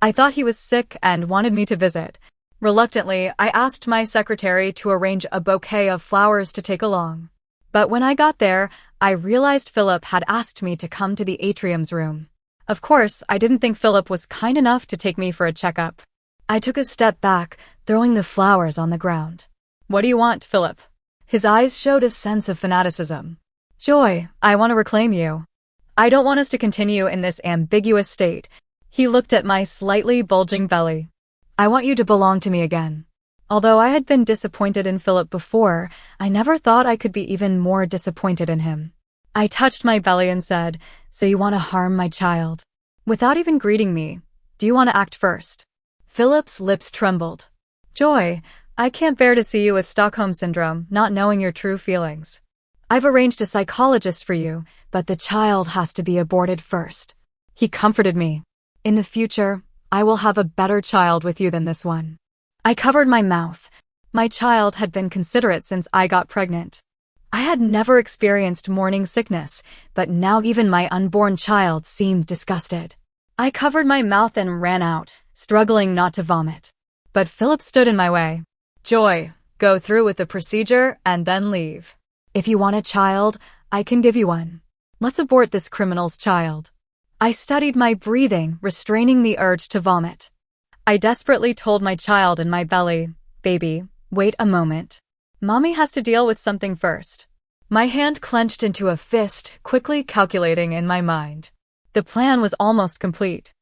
I thought he was sick and wanted me to visit. Reluctantly, I asked my secretary to arrange a bouquet of flowers to take along. But when I got there, I realized Philip had asked me to come to the atrium's room. Of course, I didn't think Philip was kind enough to take me for a checkup. I took a step back, throwing the flowers on the ground. "What do you want, Philip?" His eyes showed a sense of fanaticism. "Joy, I want to reclaim you. I don't want us to continue in this ambiguous state." He looked at my slightly bulging belly. "I want you to belong to me again." Although I had been disappointed in Philip before, I never thought I could be even more disappointed in him. I touched my belly and said, "So you want to harm my child?" Without even greeting me, "Do you want to act first?" Philip's lips trembled. "Joy, I can't bear to see you with Stockholm Syndrome, not knowing your true feelings. I've arranged a psychologist for you, but the child has to be aborted first." He comforted me. "In the future, I will have a better child with you than this one." I covered my mouth. My child had been considerate since I got pregnant. I had never experienced morning sickness, but now even my unborn child seemed disgusted. I covered my mouth and ran out, struggling not to vomit. But Philip stood in my way. "Joy, go through with the procedure and then leave. If you want a child, I can give you one. Let's abort this criminal's child." I studied my breathing, restraining the urge to vomit. I desperately told my child in my belly, "Baby, wait a moment. Mommy has to deal with something first." My hand clenched into a fist, quickly calculating in my mind. The plan was almost complete.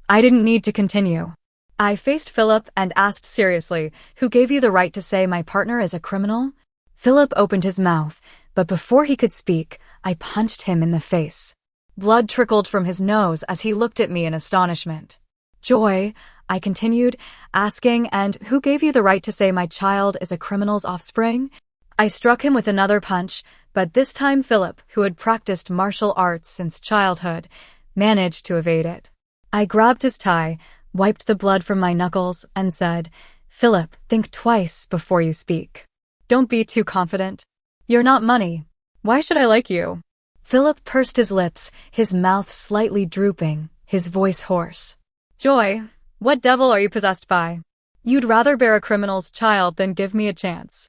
I didn't need to continue. I faced Philip and asked seriously, "Who gave you the right to say my partner is a criminal?" Philip opened his mouth, but before he could speak, I punched him in the face. Blood trickled from his nose as he looked at me in astonishment. "Joy," I continued, asking, "and who gave you the right to say my child is a criminal's offspring?" I struck him with another punch, but this time Philip, who had practiced martial arts since childhood, managed to evade it. I grabbed his tie, wiped the blood from my knuckles, and said, "Philip, think twice before you speak. Don't be too confident. You're not money. Why should I like you?" Philip pursed his lips, his mouth slightly drooping, his voice hoarse. "Joy, what devil are you possessed by? You'd rather bear a criminal's child than give me a chance.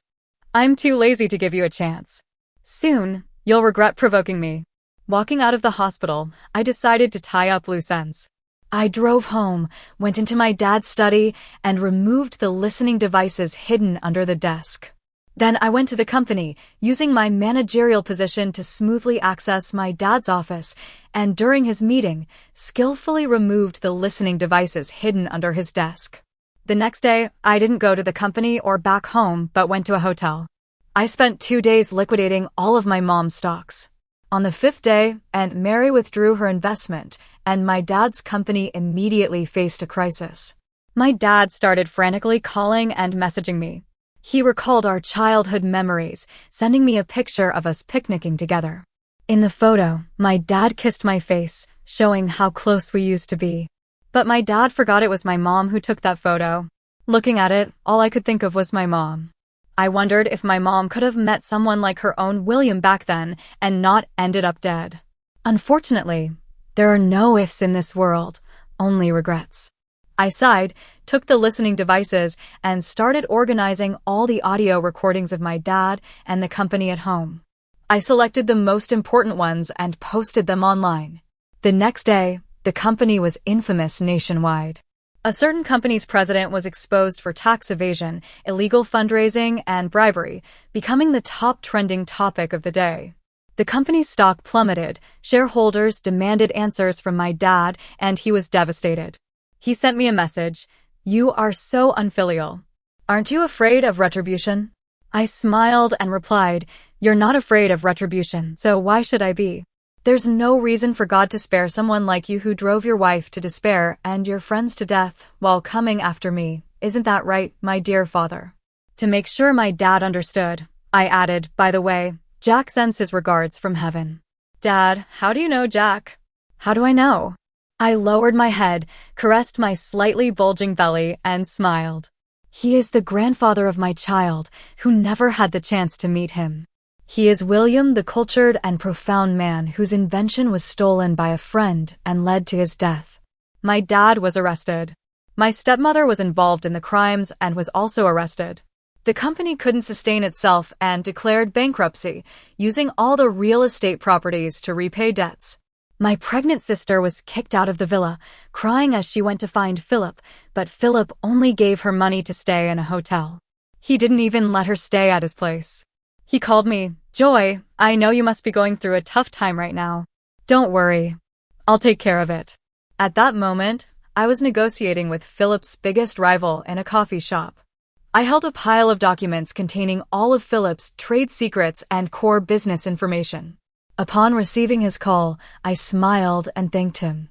I'm too lazy to give you a chance. Soon, you'll regret provoking me." Walking out of the hospital, I decided to tie up loose ends. I drove home, went into my dad's study, and removed the listening devices hidden under the desk. Then I went to the company, using my managerial position to smoothly access my dad's office, and during his meeting, skillfully removed the listening devices hidden under his desk. The next day, I didn't go to the company or back home, but went to a hotel. I spent 2 days liquidating all of my mom's stocks. On the 5th day, Aunt Mary withdrew her investment, and my dad's company immediately faced a crisis. My dad started frantically calling and messaging me. He recalled our childhood memories, sending me a picture of us picnicking together. In the photo, my dad kissed my face, showing how close we used to be. But my dad forgot it was my mom who took that photo. Looking at it, all I could think of was my mom. I wondered if my mom could have met someone like her own William back then and not ended up dead. Unfortunately, there are no ifs in this world, only regrets. I sighed, took the listening devices, and started organizing all the audio recordings of my dad and the company at home. I selected the most important ones and posted them online. The next day, the company was infamous nationwide. A certain company's president was exposed for tax evasion, illegal fundraising, and bribery, becoming the top trending topic of the day. The company's stock plummeted, shareholders demanded answers from my dad, and he was devastated. He sent me a message. "You are so unfilial. Aren't you afraid of retribution?" I smiled and replied, "You're not afraid of retribution, so why should I be? There's no reason for God to spare someone like you who drove your wife to despair and your friends to death while coming after me. Isn't that right, my dear father?" To make sure my dad understood, I added, "By the way, Jack sends his regards from heaven." "Dad, how do you know Jack?" "How do I know?" I lowered my head, caressed my slightly bulging belly, and smiled. "He is the grandfather of my child, who never had the chance to meet him. He is William, the cultured and profound man whose invention was stolen by a friend and led to his death." My dad was arrested. My stepmother was involved in the crimes and was also arrested. The company couldn't sustain itself and declared bankruptcy, using all the real estate properties to repay debts. My pregnant sister was kicked out of the villa, crying as she went to find Philip, but Philip only gave her money to stay in a hotel. He didn't even let her stay at his place. He called me, "Joy, I know you must be going through a tough time right now. Don't worry. I'll take care of it." At that moment, I was negotiating with Philip's biggest rival in a coffee shop. I held a pile of documents containing all of Philip's trade secrets and core business information. Upon receiving his call, I smiled and thanked him.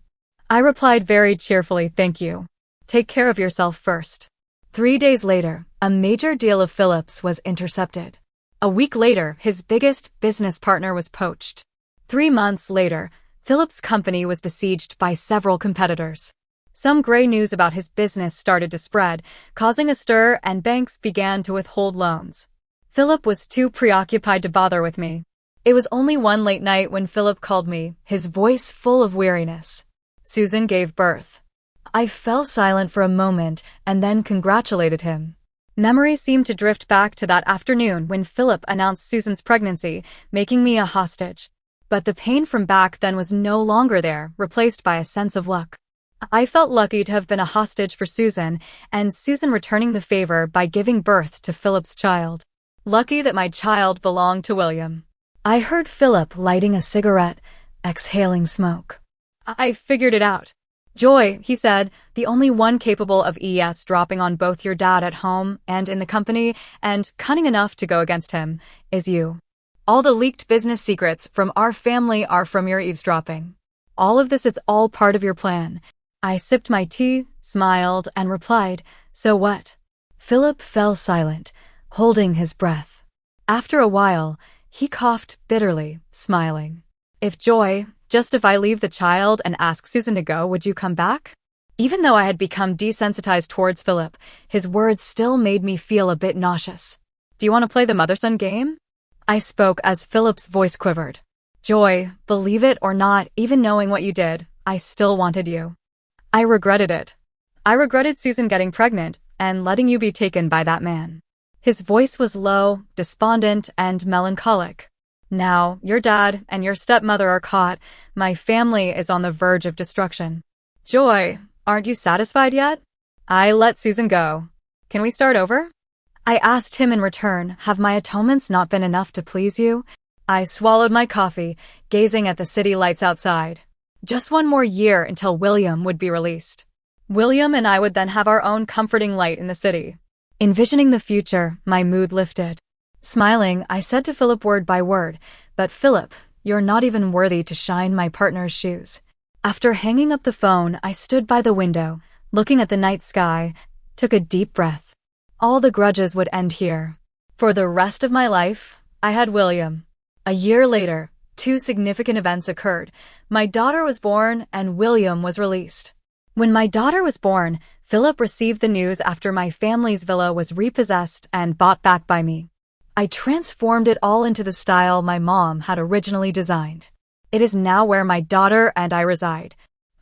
I replied very cheerfully, "Thank you. Take care of yourself first." 3 days later, a major deal of Philip's was intercepted. A week later, his biggest business partner was poached. 3 months later, Philip's company was besieged by several competitors. Some gray news about his business started to spread, causing a stir, and banks began to withhold loans. Philip was too preoccupied to bother with me. It was only one late night when Philip called me, his voice full of weariness. Susan gave birth. I fell silent for a moment and then congratulated him. Memories seemed to drift back to that afternoon when Philip announced Susan's pregnancy, making me a hostage. But the pain from back then was no longer there, replaced by a sense of luck. I felt lucky to have been a hostage for Susan, and Susan returning the favor by giving birth to Philip's child. Lucky that my child belonged to William. I heard Philip lighting a cigarette, exhaling smoke. "I figured it out. Joy," he said, "the only one capable of dropping on both your dad at home and in the company, and cunning enough to go against him, is you. All the leaked business secrets from our family are from your eavesdropping. All of this, it's all part of your plan." I sipped my tea, smiled, and replied, "So what?" Philip fell silent, holding his breath. After a while, he coughed bitterly, smiling. If I leave the child and ask Susan to go, would you come back?" Even though I had become desensitized towards Philip, his words still made me feel a bit nauseous. "Do you want to play the mother-son game?" I spoke as Philip's voice quivered. "Joy, believe it or not, even knowing what you did, I still wanted you. I regretted it. I regretted Susan getting pregnant and letting you be taken by that man." His voice was low, despondent, and melancholic. "Now, your dad and your stepmother are caught. My family is on the verge of destruction. Joy, aren't you satisfied yet?" I let Susan go. "Can we start over?" I asked him in return, "Have my atonements not been enough to please you?" I swallowed my coffee, gazing at the city lights outside. Just one more year until William would be released. William and I would then have our own comforting light in the city. Envisioning the future, my mood lifted. Smiling, I said to Philip word by word, "But Philip, you're not even worthy to shine my partner's shoes." After hanging up the phone, I stood by the window, looking at the night sky, took a deep breath. All the grudges would end here. For the rest of my life, I had William. A year later, 2 significant events occurred. My daughter was born and William was released. When my daughter was born, Philip received the news after my family's villa was repossessed and bought back by me. I transformed it all into the style my mom had originally designed. It is now where my daughter and I reside.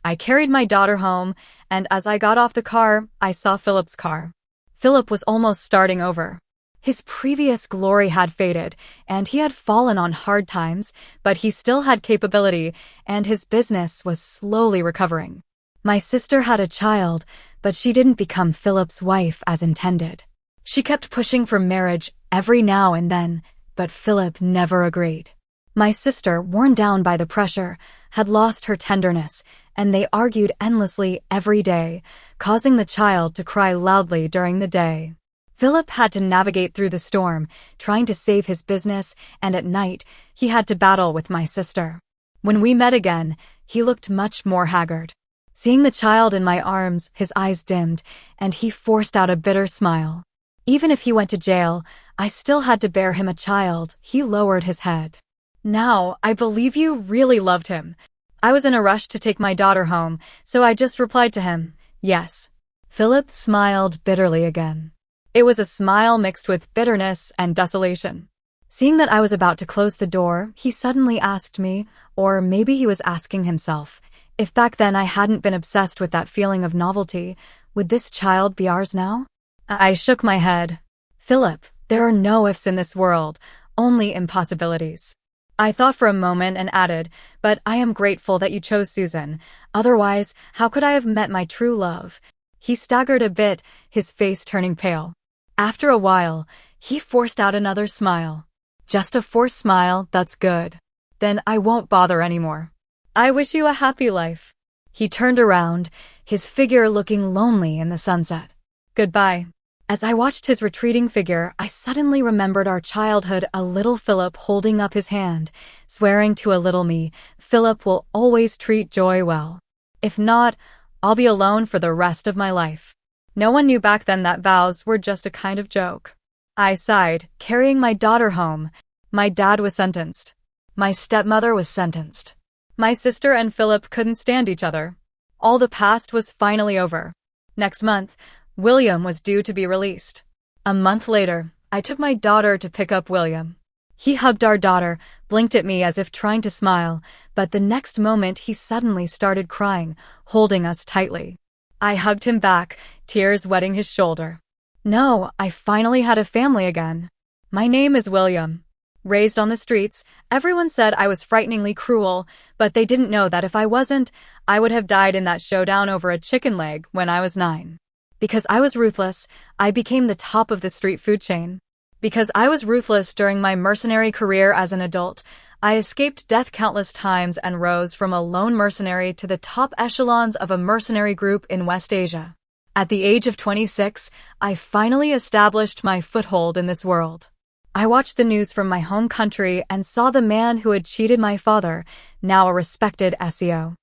I carried my daughter home, and as I got off the car, I saw Philip's car. Philip was almost starting over. His previous glory had faded, and he had fallen on hard times, but he still had capability, and his business was slowly recovering. My sister had a child, but she didn't become Philip's wife as intended. She kept pushing for marriage every now and then, but Philip never agreed. My sister, worn down by the pressure, had lost her tenderness, and they argued endlessly every day, causing the child to cry loudly during the day. Philip had to navigate through the storm, trying to save his business, and at night, he had to battle with my sister. When we met again, he looked much more haggard. Seeing the child in my arms, his eyes dimmed, and he forced out a bitter smile. Even if he went to jail, I still had to bear him a child. He lowered his head. Now, I believe you really loved him. I was in a rush to take my daughter home, so I just replied to him, yes. Philip smiled bitterly again. It was a smile mixed with bitterness and desolation. Seeing that I was about to close the door, he suddenly asked me, or maybe he was asking himself, if back then I hadn't been obsessed with that feeling of novelty, would this child be ours now? I shook my head. Philip, there are no ifs in this world, only impossibilities. I thought for a moment and added, but I am grateful that you chose Susan. Otherwise, how could I have met my true love? He staggered a bit, his face turning pale. After a while, he forced out another smile. Just a forced smile, that's good. Then I won't bother anymore. I wish you a happy life. He turned around, his figure looking lonely in the sunset. Goodbye. As I watched his retreating figure, I suddenly remembered our childhood, a little Philip holding up his hand, swearing to a little me, Philip will always treat Joy well. If not, I'll be alone for the rest of my life. No one knew back then that vows were just a kind of joke. I sighed, carrying my daughter home. My dad was sentenced. My stepmother was sentenced. My sister and Philip couldn't stand each other. All the past was finally over. Next month, William was due to be released. A month later, I took my daughter to pick up William. He hugged our daughter, blinked at me as if trying to smile, but the next moment he suddenly started crying, holding us tightly. I hugged him back, tears wetting his shoulder. No, I finally had a family again. My name is William. Raised on the streets, everyone said I was frighteningly cruel, but they didn't know that if I wasn't, I would have died in that showdown over a chicken leg when I was 9. Because I was ruthless, I became the top of the street food chain. Because I was ruthless during my mercenary career as an adult, I escaped death countless times and rose from a lone mercenary to the top echelons of a mercenary group in West Asia. At the age of 26, I finally established my foothold in this world. I watched the news from my home country and saw the man who had cheated my father, now a respected SEO.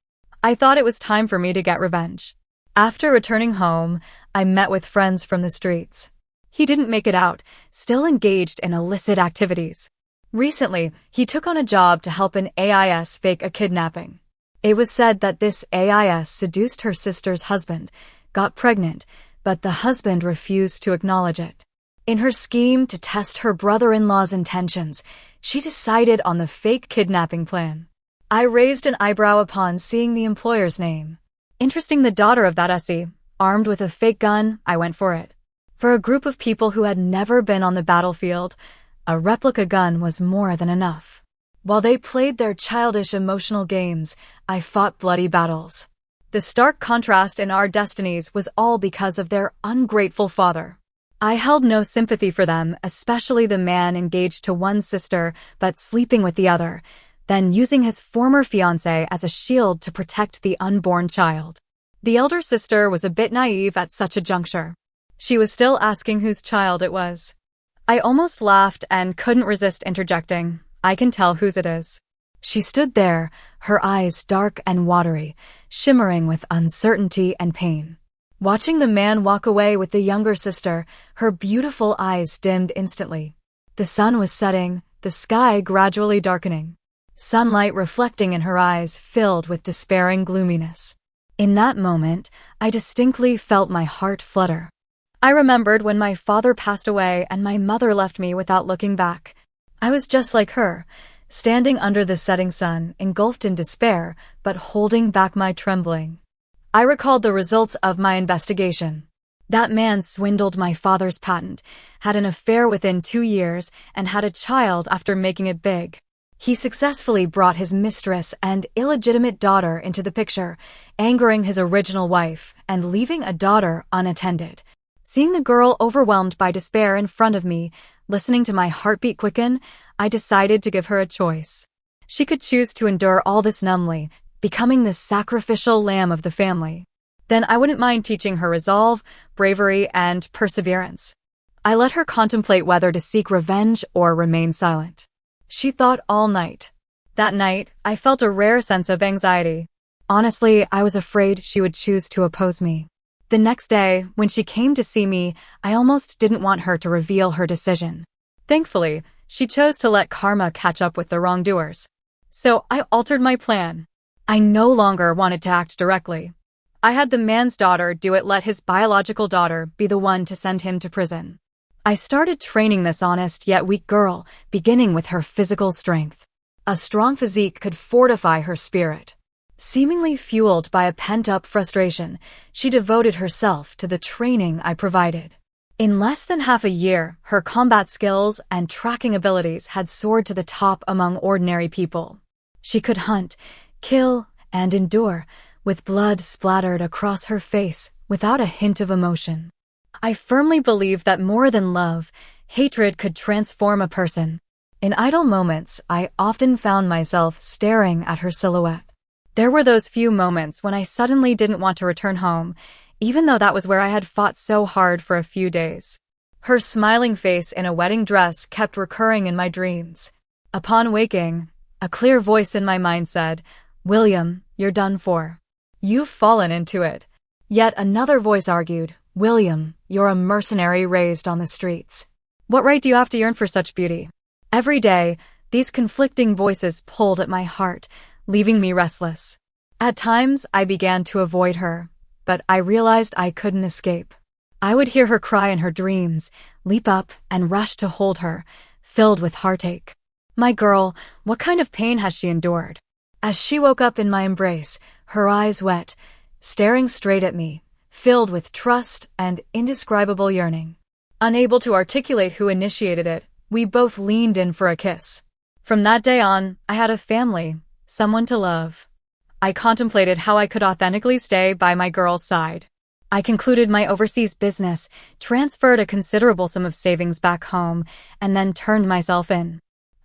I thought it was time for me to get revenge. After returning home, I met with friends from the streets. He didn't make it out, still engaged in illicit activities. Recently, he took on a job to help an AIS fake a kidnapping. It was said that this AIS seduced her sister's husband, got pregnant, but the husband refused to acknowledge it. In her scheme to test her brother-in-law's intentions, she decided on the fake kidnapping plan. I raised an eyebrow upon seeing the employer's name. Interesting, the daughter of that SE. Armed with a fake gun, I went for it. For a group of people who had never been on the battlefield, a replica gun was more than enough. While they played their childish emotional games, I fought bloody battles. The stark contrast in our destinies was all because of their ungrateful father. I held no sympathy for them, especially the man engaged to one sister but sleeping with the other, then using his former fiancée as a shield to protect the unborn child. The elder sister was a bit naive at such a juncture. She was still asking whose child it was. I almost laughed and couldn't resist interjecting. I can tell whose it is. She stood there, her eyes dark and watery, shimmering with uncertainty and pain. Watching the man walk away with the younger sister, her beautiful eyes dimmed instantly. The sun was setting, the sky gradually darkening. Sunlight reflecting in her eyes filled with despairing gloominess. In that moment, I distinctly felt my heart flutter. I remembered when my father passed away and my mother left me without looking back. I was just like her, standing under the setting sun, engulfed in despair, but holding back my trembling. I recalled the results of my investigation. That man swindled my father's patent, had an affair within 2 years, and had a child after making it big. He successfully brought his mistress and illegitimate daughter into the picture, angering his original wife and leaving a daughter unattended. Seeing the girl overwhelmed by despair in front of me, listening to my heartbeat quicken, I decided to give her a choice. She could choose to endure all this numbly, becoming the sacrificial lamb of the family. Then I wouldn't mind teaching her resolve, bravery, and perseverance. I let her contemplate whether to seek revenge or remain silent. She thought all night. That night, I felt a rare sense of anxiety. Honestly, I was afraid she would choose to oppose me. The next day, when she came to see me, I almost didn't want her to reveal her decision. Thankfully, she chose to let karma catch up with the wrongdoers. So I altered my plan. I no longer wanted to act directly. I had the man's daughter do it, let his biological daughter be the one to send him to prison. I started training this honest yet weak girl, beginning with her physical strength. A strong physique could fortify her spirit. Seemingly fueled by a pent-up frustration, she devoted herself to the training I provided. In less than half a year, her combat skills and tracking abilities had soared to the top among ordinary people. She could hunt, kill, and endure, with blood splattered across her face without a hint of emotion. I firmly believe that more than love, hatred could transform a person. In idle moments, I often found myself staring at her silhouette. There were those few moments when I suddenly didn't want to return home, even though that was where I had fought so hard for a few days. Her smiling face in a wedding dress kept recurring in my dreams. Upon waking, a clear voice in my mind said, "William, you're done for. You've fallen into it." Yet another voice argued, "William, you're a mercenary raised on the streets. What right do you have to yearn for such beauty?" Every day, these conflicting voices pulled at my heart, leaving me restless. At times, I began to avoid her, but I realized I couldn't escape. I would hear her cry in her dreams, leap up, and rush to hold her, filled with heartache. My girl, what kind of pain has she endured? As she woke up in my embrace, her eyes wet, staring straight at me, filled with trust and indescribable yearning. Unable to articulate who initiated it, we both leaned in for a kiss. From that day on, I had a family, someone to love. I contemplated how I could authentically stay by my girl's side. I concluded my overseas business, transferred a considerable sum of savings back home, and then turned myself in.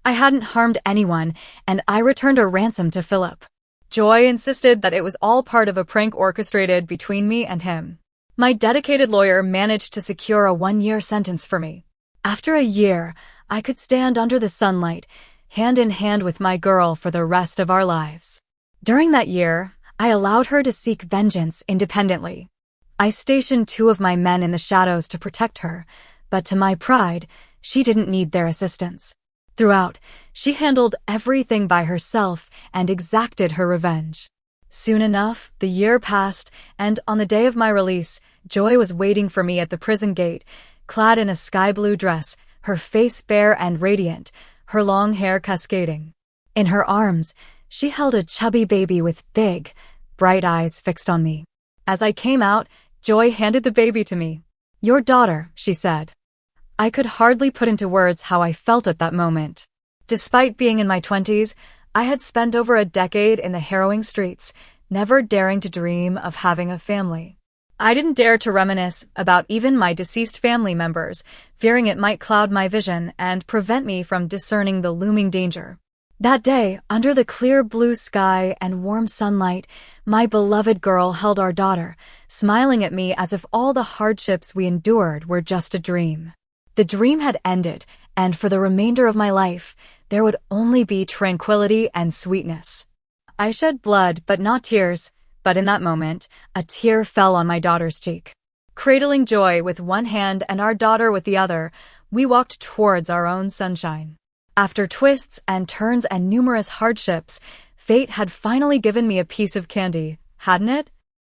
I hadn't harmed anyone, and I returned a ransom to Philip. Joy insisted that it was all part of a prank orchestrated between me and him. My dedicated lawyer managed to secure a 1-year sentence for me. After a year, I could stand under the sunlight, hand in hand with my girl for the rest of our lives. During that year, I allowed her to seek vengeance independently. I stationed 2 of my men in the shadows to protect her, but to my pride, she didn't need their assistance. Throughout, she handled everything by herself and exacted her revenge. Soon enough, the year passed, and on the day of my release, Joy was waiting for me at the prison gate, clad in a sky-blue dress, her face bare and radiant, her long hair cascading. In her arms, she held a chubby baby with big, bright eyes fixed on me. As I came out, Joy handed the baby to me. "Your daughter," she said. I could hardly put into words how I felt at that moment. Despite being in my 20s, I had spent over a decade in the harrowing streets, never daring to dream of having a family. I didn't dare to reminisce about even my deceased family members, fearing it might cloud my vision and prevent me from discerning the looming danger. That day, under the clear blue sky and warm sunlight, my beloved girl held our daughter, smiling at me as if all the hardships we endured were just a dream. The dream had ended, and for the remainder of my life, there would only be tranquility and sweetness. I shed blood, but not tears, but in that moment, a tear fell on my daughter's cheek. Cradling Joy with one hand and our daughter with the other, we walked towards our own sunshine. After twists and turns and numerous hardships, fate had finally given me a piece of candy, hadn't it?